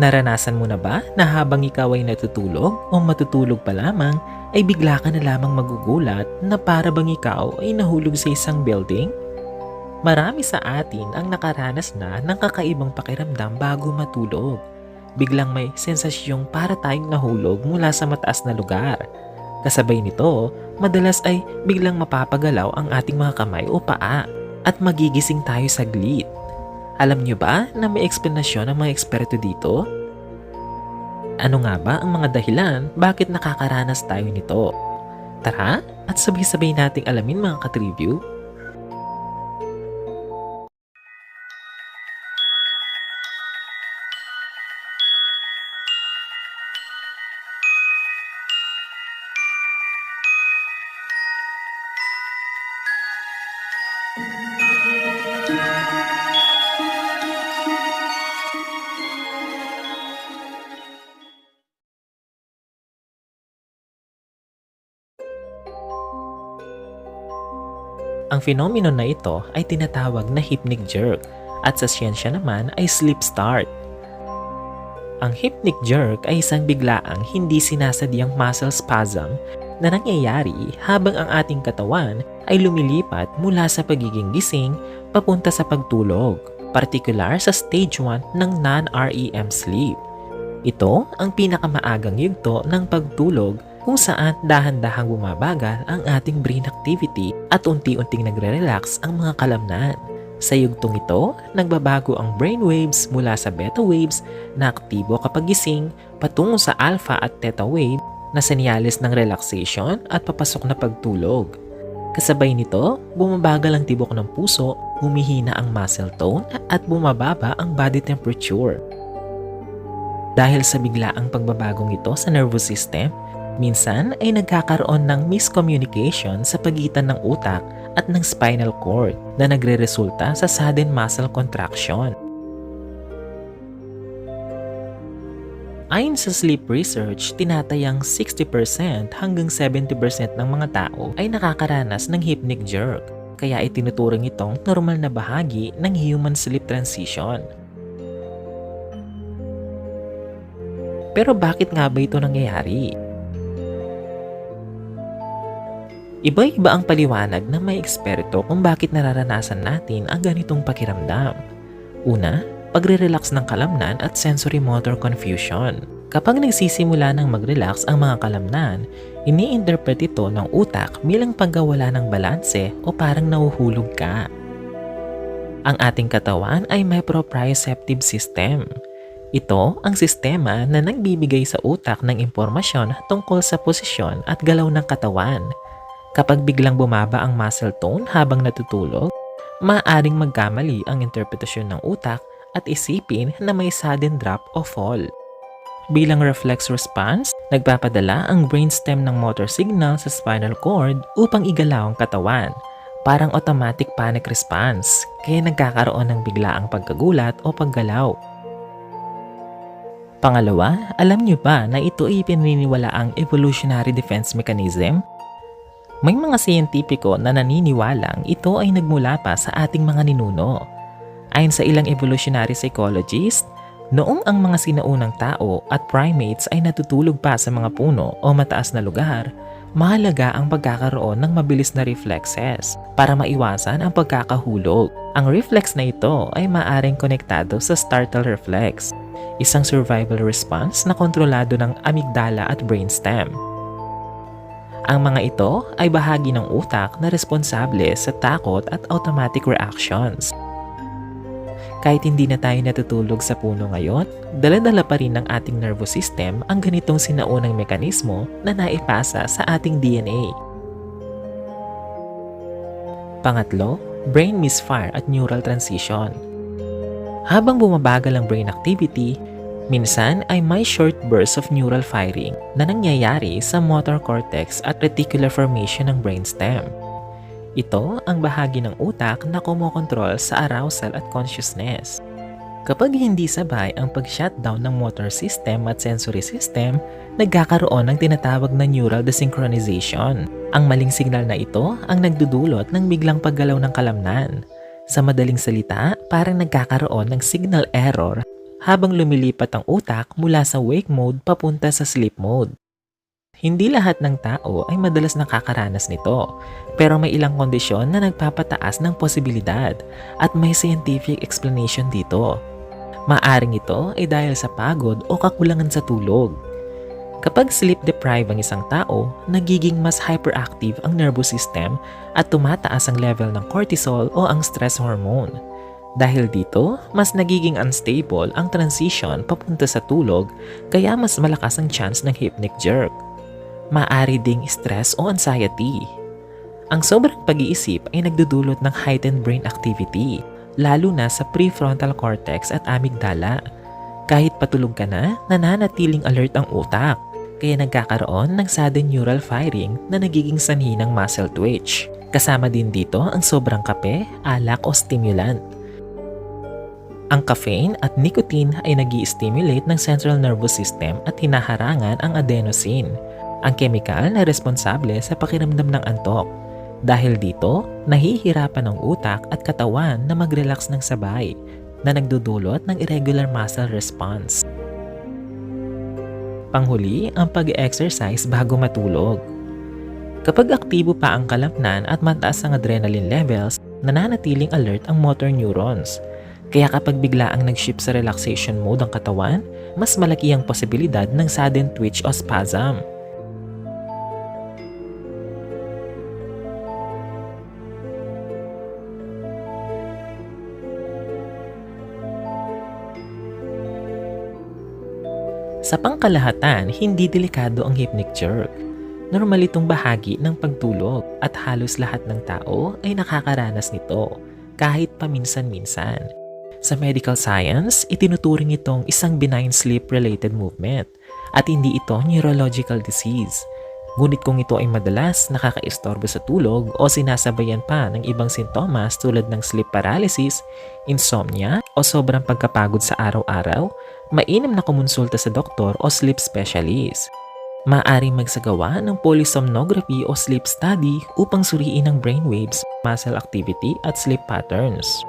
Naranasan mo na ba na habang ikaw ay natutulog o matutulog pa lamang ay bigla ka na lamang magugulat na para bang ikaw ay nahulog sa isang building? Marami sa atin ang nakaranas na ng kakaibang pakiramdam bago matulog. Biglang may sensasyong para tayong nahulog mula sa mataas na lugar. Kasabay nito, madalas ay biglang mapapagalaw ang ating mga kamay o paa at magigising tayo saglit. Alam niyo ba na may eksplanasyon ang mga eksperto dito? Ano nga ba ang mga dahilan bakit nakakaranas tayo nito? Tara at sabay-sabay nating alamin mga katribyu. Ang phenomenon na ito ay tinatawag na hypnic jerk at sa siyensya naman ay sleep start. Ang hypnic jerk ay isang biglaang hindi sinasadyang muscle spasm na nangyayari habang ang ating katawan ay lumilipat mula sa pagiging gising papunta sa pagtulog, partikular sa stage 1 ng non-REM sleep. Ito ang pinakamaagang yugto ng pagtulog kung saan dahan-dahang bumabagal ang ating brain activity at unti-unting nagre-relax ang mga kalamnan. Sa yugtong ito, nagbabago ang brain waves mula sa beta waves na aktibo kapag gising patungo sa alpha at theta wave na senyales ng relaxation at papasok na pagtulog. Kasabay nito, bumabagal ang tibok ng puso, humihina ang muscle tone at bumababa ang body temperature. Dahil sa biglaang pagbabagong ito sa nervous system, minsan ay nagkakaroon ng miscommunication sa pagitan ng utak at ng spinal cord na nagre-resulta sa sudden muscle contraction. Ayon sa sleep research, tinatayang 60% hanggang 70% ng mga tao ay nakakaranas ng hypnic jerk, kaya itinuturing itong normal na bahagi ng human sleep transition. Pero bakit nga ba ito nangyayari? Iba-iba ang paliwanag ng may eksperto kung bakit nararanasan natin ang ganitong pakiramdam. Una, pagre-relax ng kalamnan at sensory motor confusion. Kapag nagsisimula ng mag-relax ang mga kalamnan, ini-interpret ito ng utak bilang pagkawala ng balanse o parang nahuhulog ka. Ang ating katawan ay may proprioceptive system. Ito ang sistema na nagbibigay sa utak ng impormasyon tungkol sa posisyon at galaw ng katawan. Kapag biglang bumaba ang muscle tone habang natutulog, maaaring magkamali ang interpretasyon ng utak at isipin na may sudden drop o fall. Bilang reflex response, nagpapadala ang brainstem ng motor signal sa spinal cord upang igalaw ang katawan. Parang automatic panic response, kaya nagkakaroon ng biglaang pagkagulat o paggalaw. Pangalawa, alam niyo ba na ito ay pinaniniwalaang evolutionary defense mechanism? May mga siyentipiko na naniniwalang ito ay nagmula pa sa ating mga ninuno. Ayon sa ilang evolutionary psychologists, noong ang mga sinaunang tao at primates ay natutulog pa sa mga puno o mataas na lugar, mahalaga ang pagkakaroon ng mabilis na reflexes para maiwasan ang pagkakahulog. Ang reflex na ito ay maaaring konektado sa startle reflex, isang survival response na kontrolado ng amygdala at brainstem. Ang mga ito ay bahagi ng utak na responsable sa takot at automatic reactions. Kahit hindi na tayo natutulog sa puno ngayon, dala-dala pa rin ng ating nervous system ang ganitong sinaunang mekanismo na naipasa sa ating DNA. Pangatlo, brain misfire at neural transition. Habang bumabagal ang brain activity, minsan ay may short bursts of neural firing na nangyayari sa motor cortex at reticular formation ng brainstem. Ito ang bahagi ng utak na kumokontrol sa arousal at consciousness. Kapag hindi sabay ang pag-shutdown ng motor system at sensory system, nagkakaroon ng tinatawag na neural desynchronization. Ang maling signal na ito ang nagdudulot ng biglang paggalaw ng kalamnan. Sa madaling salita, parang nagkakaroon ng signal error habang lumilipat ang utak mula sa wake mode papunta sa sleep mode. Hindi lahat ng tao ay madalas nakakaranas nito, pero may ilang kondisyon na nagpapataas ng posibilidad at may scientific explanation dito. Maaring ito ay dahil sa pagod o kakulangan sa tulog. Kapag sleep-deprived ang isang tao, nagiging mas hyperactive ang nervous system at tumataas ang level ng cortisol o ang stress hormone. Dahil dito, mas nagiging unstable ang transition papunta sa tulog kaya mas malakas ang chance ng hypnic jerk. Maaari ding stress o anxiety. Ang sobrang pag-iisip ay nagdudulot ng heightened brain activity, lalo na sa prefrontal cortex at amygdala. Kahit patulog ka na, nananatiling alert ang utak, kaya nagkakaroon ng sudden neural firing na nagiging sanhi ng muscle twitch. Kasama din dito ang sobrang kape, alak o stimulant. Ang caffeine at nicotine ay nag-i-stimulate ng central nervous system at hinaharangan ang adenosine, ang chemical na responsable sa pakiramdam ng antok. Dahil dito, nahihirapan ang utak at katawan na mag-relax ng sabay, na nagdudulot ng irregular muscle response. Panghuli, ang pag-exercise bago matulog. Kapag aktibo pa ang kalamnan at mataas ang adrenaline levels, nananatiling alert ang motor neurons. Kaya kapag bigla ang nag-shift sa relaxation mode ang katawan, mas malaki ang posibilidad ng sudden twitch o spasm. Sa pangkalahatan, hindi delikado ang hypnic jerk. Normal itong bahagi ng pagtulog at halos lahat ng tao ay nakakaranas nito, kahit paminsan-minsan. Sa medical science, itinuturing itong isang benign sleep-related movement at hindi ito neurological disease. Ngunit kung ito ay madalas nakakaistorbo sa tulog o sinasabayan pa ng ibang sintomas tulad ng sleep paralysis, insomnia o sobrang pagkapagod sa araw-araw, mainam na kumonsulta sa doktor o sleep specialist. Maaaring magsagawa ng polysomnography o sleep study upang suriin ang brainwaves, muscle activity at sleep patterns.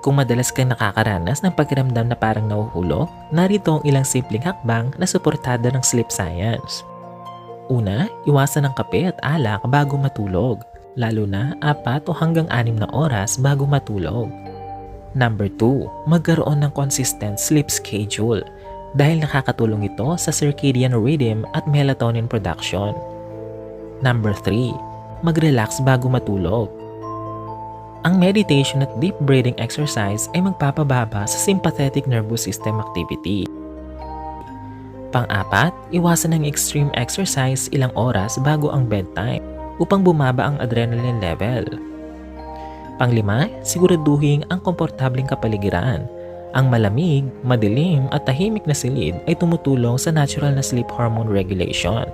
Kung madalas kang nakakaranas ng pakiramdam na parang nahuhulog, narito ang ilang simpleng hakbang na suportado ng sleep science. Una, iwasan ang kape at alak bago matulog, lalo na 4 o hanggang 6 na oras bago matulog. Number 2, magkaroon ng consistent sleep schedule dahil nakakatulong ito sa circadian rhythm at melatonin production. Number 3, mag-relax bago matulog. Ang meditation at deep breathing exercise ay magpapababa sa sympathetic nervous system activity. Pang-4, iwasan ng extreme exercise ilang oras bago ang bedtime upang bumaba ang adrenaline level. Pang-5, siguraduhin ang komportableng kapaligiran. Ang malamig, madilim at tahimik na silid ay tumutulong sa natural na sleep hormone regulation.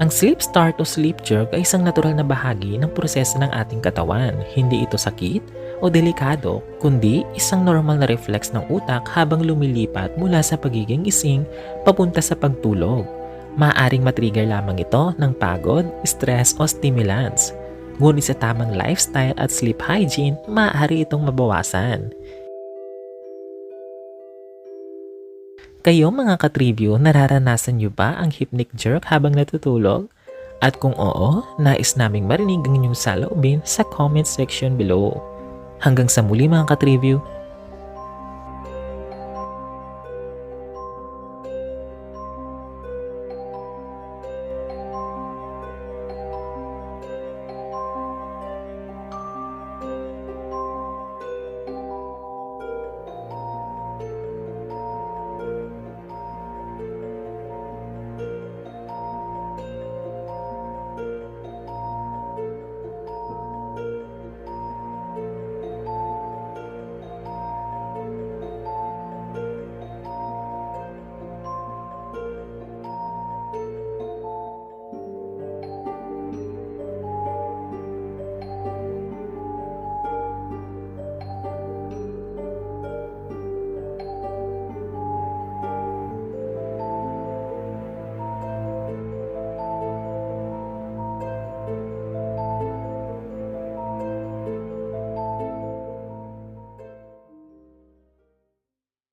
Ang sleep start o sleep jerk ay isang natural na bahagi ng proseso ng ating katawan. Hindi ito sakit o delikado, kundi isang normal na reflex ng utak habang lumilipat mula sa pagiging gising papunta sa pagtulog. Maaaring matrigger lamang ito ng pagod, stress o stimulants. Ngunit sa tamang lifestyle at sleep hygiene, maaari itong mabawasan. Kayo mga katribyo, nararanasan niyo ba ang hypnic jerk habang natutulog? At kung oo, nais naming marinig ang inyong saloobin sa comment section below. Hanggang sa muli mga katribyo,